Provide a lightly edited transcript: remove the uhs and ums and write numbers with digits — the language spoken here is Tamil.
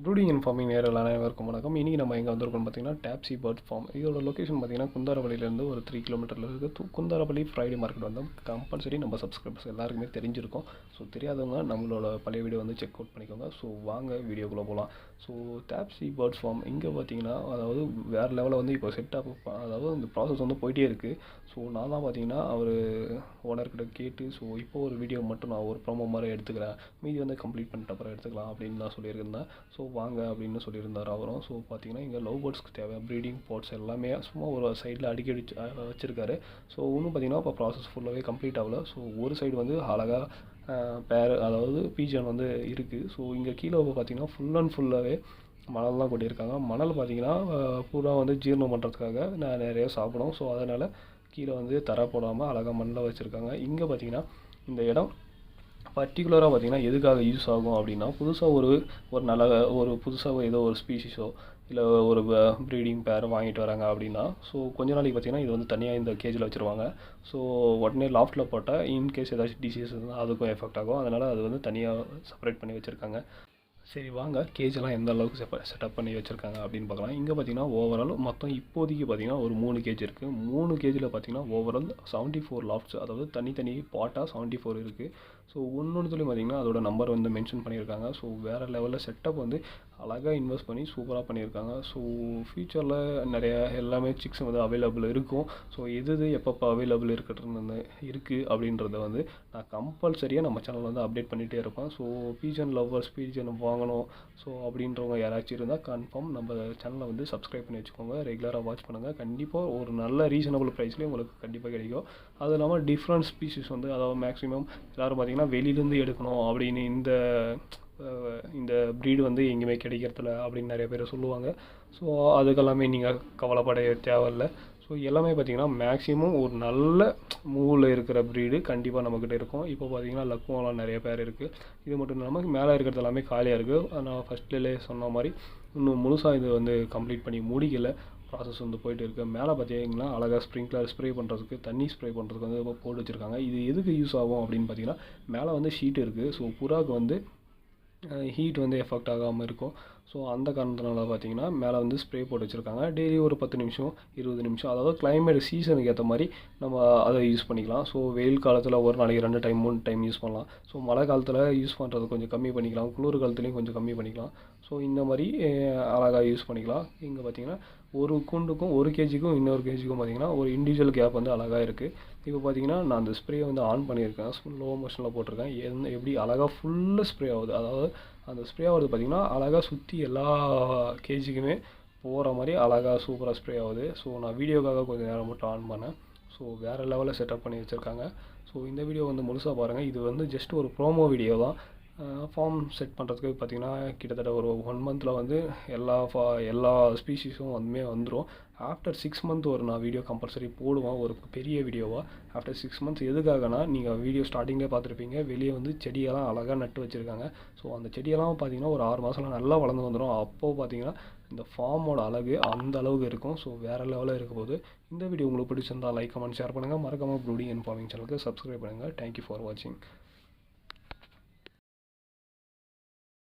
ப்ரூடிங் அண்ட் ஃபார்மிங் நேரில் அனைவருக்கும் வணக்கம். இன்றைக்கி நம்ம எங்கே வந்திருக்கோம்னு பார்த்தீங்கன்னா டாப்சி பேர்ட் ஃபார்ம். இதோட லொக்கேஷன் பார்த்தீங்கன்னா குந்தாரப்பள்ளியிலேருந்து ஒரு 3 கிலோமீட்டரில் இருக்குது. குந்தாரப்பள்ளி ஃப்ரைடே மார்க்கெட் வந்து கம்பல்சரி நம்ம சப்ஸ்கிரைபர்ஸ் எல்லாருக்குமே தெரிஞ்சிருக்கும். ஸோ தெரியாதவங்க நம்மளோட பழைய வீடியோ வந்து செக் அவுட் பண்ணிக்கோங்க. ஸோ வாங்க வீடியோக்குள்ளே போகலாம். ஸோ டாப்சி பேர்ட்ஸ் ஃபார்ம் இங்கே பார்த்தீங்கன்னா அதாவது வேறு லெவலில் வந்து இப்போ செட்டப், அதாவது இந்த ப்ராசஸ் வந்து போயிட்டே இருக்குது. ஸோ நான் தான் பார்த்தீங்கன்னா அவர் ஓனர்கிட்ட கேட்டு ஸோ இப்போ ஒரு வீடியோ மட்டும் நான் ஒரு ப்ரோமோ மாதிரி எடுத்துக்கிறேன், மீதி வந்து கம்ப்ளீட் பண்ணிட்டு அப்புறம் எடுத்துக்கலாம் அப்படின்னு நான் சொல்லியிருந்தேன். ஸோ வாங்க அப்படின்னு சொல்லியிருந்தார் அவரும். ஸோ பார்த்தீங்கன்னா இங்கே லவ் பேர்ட்ஸ்க்கு தேவை ப்ரீடிங் பாட்ஸ் எல்லாமே சும்மா ஒரு சைடில் அடிக்கி வச்சுருக்காரு. ஸோ இன்னும் பார்த்தீங்கன்னா இப்போ ப்ராசஸ் ஃபுல்லாகவே கம்ப்ளீட் ஆகலை. ஸோ ஒரு சைடு வந்து அழகாக பேர் அதாவது பீஜன் வந்து இருக்குது. ஸோ இங்கே கீழே பார்த்தீங்கன்னா ஃபுல் அண்ட் ஃபுல்லாகவே மணல் தான் கொட்டியிருக்காங்க. மணல் பார்த்தீங்கன்னா பூரா வந்து ஜீரணம் பண்ணுறதுக்காக நான் நிறைய சாப்பிடும். ஸோ அதனால் கீழே வந்து தர போடாமல் அழகாக மண்ணில் வச்சுருக்காங்க. இங்கே பார்த்தீங்கன்னா இந்த இடம் பர்டிகுலராக பார்த்திங்கன்னா எதுக்காக யூஸ் ஆகும் அப்படின்னா, புதுசாக ஒரு நல்ல ஒரு புதுசாக ஏதோ ஒரு ஸ்பீஷிஸோ இல்லை ஒரு ப்ரீடிங் பேர் வாங்கிட்டு வராங்க அப்படின்னா, ஸோ கொஞ்ச நாளைக்கு பார்த்திங்கன்னா இது வந்து தனியாக இந்த கேஜில் வச்சுருவாங்க. ஸோ உடனே லாஃப்ட்டில் போட்டால் இன்கேஸ் ஏதாச்சும் டிசீஸ் இருந்தால் அதுக்கும் எஃபெக்ட் ஆகும். அதனால் அது வந்து தனியாக செப்பரேட் பண்ணி வச்சுருக்காங்க. சரி வாங்க கேஜெல்லாம் எந்த அளவுக்கு செட்டப் பண்ணி வச்சுருக்காங்க அப்படின்னு பார்க்கலாம். இங்கே பார்த்தீங்கன்னா ஓவரால் மொத்தம் இப்போதைக்கு பார்த்தீங்கன்னா ஒரு 3 கேஜ் இருக்குது. 3 கேஜில் பார்த்தீங்கன்னா ஓவரால் 74 லாஃப்ட்ஸ், அதாவது தனித்தனி பாட்டாக 74 இருக்குது. ஸோ ஒன்றுத்துலேயும் பார்த்தீங்கன்னா அதோட நம்பர் வந்து மென்ஷன் பண்ணியிருக்காங்க. ஸோ வேறு லெவலில் செட்டப் வந்து அழகாக இன்வெஸ்ட் பண்ணி சூப்பராக பண்ணியிருக்காங்க. ஸோ ஃப்யூச்சரில் நிறைய எல்லாமே சிக்ஸ் வந்து அவைலபிள் இருக்கும். ஸோ எது எப்பப்போ அவைலபிள் இருக்குது அப்படின்றத வந்து நான் கம்பல்சரியாக நம்ம சேனலில் வந்து அப்டேட் பண்ணிகிட்டே இருப்பேன். ஸோ பீஜன் லவ்வர்ஸ், பீஜன் வாங்கணும் ஸோ அப்படின்றவங்க யாராச்சும் இருந்தால் கன்ஃபார்ம் நம்ம சேனலை வந்து சப்ஸ்கிரைப் பண்ணி வச்சுக்கோங்க. ரெகுலராக வாட்ச் பண்ணுங்கள். கண்டிப்பாக ஒரு நல்ல ரீசனபிள் ப்ரைஸ்லேயே உங்களுக்கு கண்டிப்பாக கிடைக்கும். அது இல்லாமல் டிஃப்ரெண்ட் ஸ்பீஷிஸ் வந்து அதாவது மேக்ஸிமம் எல்லோரும் பார்த்திங்கன்னா வெளியிலேருந்து எடுக்கணும் அப்படின்னு இந்த ப்ரீடு வந்து எங்கேயுமே கிடைக்கிறதில்ல அப்படின்னு நிறைய பேர் சொல்லுவாங்க. ஸோ அதுக்கெல்லாமே நீங்கள் கவலைப்பட தேவையில்லை. ஸோ எல்லாமே பார்த்திங்கன்னா மேக்ஸிமம் ஒரு நல்ல மூவில் இருக்கிற ப்ரீடு கண்டிப்பாக நம்மக்கிட்ட இருக்கும். இப்போ பார்த்திங்கன்னா லக்குவெலாம் நிறைய பேர் இருக்குது. இது மட்டும் இல்லாமல் மேலே இருக்கிறது எல்லாமே காலியாக இருக்குது. நான் ஃபஸ்ட்டிலே சொன்ன மாதிரி இன்னும் முழுசாக இது வந்து கம்ப்ளீட் பண்ணி முடிக்கலை. ப்ராசஸ் வந்து போயிட்டு இருக்குது. மேலே பார்த்தீங்கன்னா அழகாக ஸ்ப்ரிங்க்லர் ஸ்ப்ரே பண்ணுறதுக்கு, தண்ணி ஸ்ப்ரே பண்ணுறதுக்கு வந்து போட்டு வச்சுருக்காங்க. இது எதுக்கு யூஸ் ஆகும் அப்படின்னு பார்த்தீங்கன்னா, மேலே வந்து ஷீட் இருக்குது. ஸோ புறாவுக்கு வந்து ஹீட் வந்து எஃபெக்ட் ஆகாமல் இருக்கும். ஸோ அந்த காரணத்தினால பார்த்தீங்கன்னா மேலே வந்து ஸ்ப்ரே போட்டு வச்சுருக்காங்க. டெய்லி ஒரு 10 நிமிஷம் 20 நிமிஷம், அதாவது கிளைமேட் சீசனுக்கு ஏற்ற மாதிரி நம்ம அதை யூஸ் பண்ணிக்கலாம். ஸோ வெயில் காலத்தில் ஒரு நாளைக்கு 2 டைம் 3 டைம் யூஸ் பண்ணலாம். ஸோ மழை காலத்தில் யூஸ் பண்ணுறது கொஞ்சம் கம்மி பண்ணிக்கலாம், குளிர் காலத்துலேயும் கொஞ்சம் கம்மி பண்ணிக்கலாம். ஸோ இந்த மாதிரி அழகாக யூஸ் பண்ணிக்கலாம். இங்கே பார்த்தீங்கன்னா ஒரு கூண்டுக்கும் ஒரு கேஜிக்கும் இன்னொரு கேஜிக்கும் பார்த்தீங்கன்னா ஒரு இண்டிவிஜுவல் கேப் வந்து அழகாக இருக்குது. இப்போ பார்த்தீங்கன்னா நான் அந்த ஸ்ப்ரே வந்து ஆன் பண்ணியிருக்கேன், ஸ்லோ மோஷனில் போட்டிருக்கேன். எப்படி அழகாக ஃபுல்லாக ஸ்ப்ரே ஆகுது, அதாவது அந்த ஸ்ப்ரே ஆகுது பார்த்திங்கன்னா அழகாக சுற்றி எல்லா கேஜிக்குமே போகிற மாதிரி அழகாக சூப்பராக ஸ்ப்ரே ஆகுது. ஸோ நான் வீடியோக்காக கொஞ்சம் நேரம் மட்டும் ஆன் பண்ணேன். ஸோ வேறு லெவலில் செட்டப் பண்ணி வச்சுருக்காங்க. ஸோ இந்த வீடியோ வந்து முழுசாக பாருங்கள். இது வந்து ஜஸ்ட் ஒரு ப்ரோமோ வீடியோ தான். ஃபார்ம் செட் பண்ணுறதுக்கு பார்த்திங்கன்னா கிட்டத்தட்ட ஒரு 1 மந்தில் வந்து எல்லா ஸ்பீஷீஸும் வந்துடும். ஆஃப்டர் 6 மந்த் ஒரு நான் வீடியோ கம்பல்சரி போடுவேன், ஒரு பெரிய வீடியோவாக. ஆஃப்டர் 6 மந்த்ஸ் எதுக்காகனா, நீங்கள் வீடியோ ஸ்டார்டிங்லேயே பார்த்துருப்பீங்க, வெளியே வந்து செடியெல்லாம் அழகாக நட்டு வச்சுருக்காங்க. ஸோ அந்த செடியெல்லாம் பார்த்திங்கன்னா ஒரு 6 மாதம்லாம் நல்லா வளர்ந்து வந்துடும். அப்போது பார்த்திங்கன்னா இந்த ஃபார்மோட அழகு அந்த அளவுக்கு இருக்கும். ஸோ வேறு லெவலில் இருக்கும் போது இந்த வீடியோ உங்களுக்கு பிடிச்சிருந்தால் லைக், கமெண்ட், ஷேர் பண்ணுங்கள். மறக்காமல் ப்ரூடிங் அண்ட் ஃபார்மிங் சேனலுக்கு சப்ஸ்கிரைப் பண்ணுங்கள். தேங்க்யூ ஃபார் வாட்சிங்.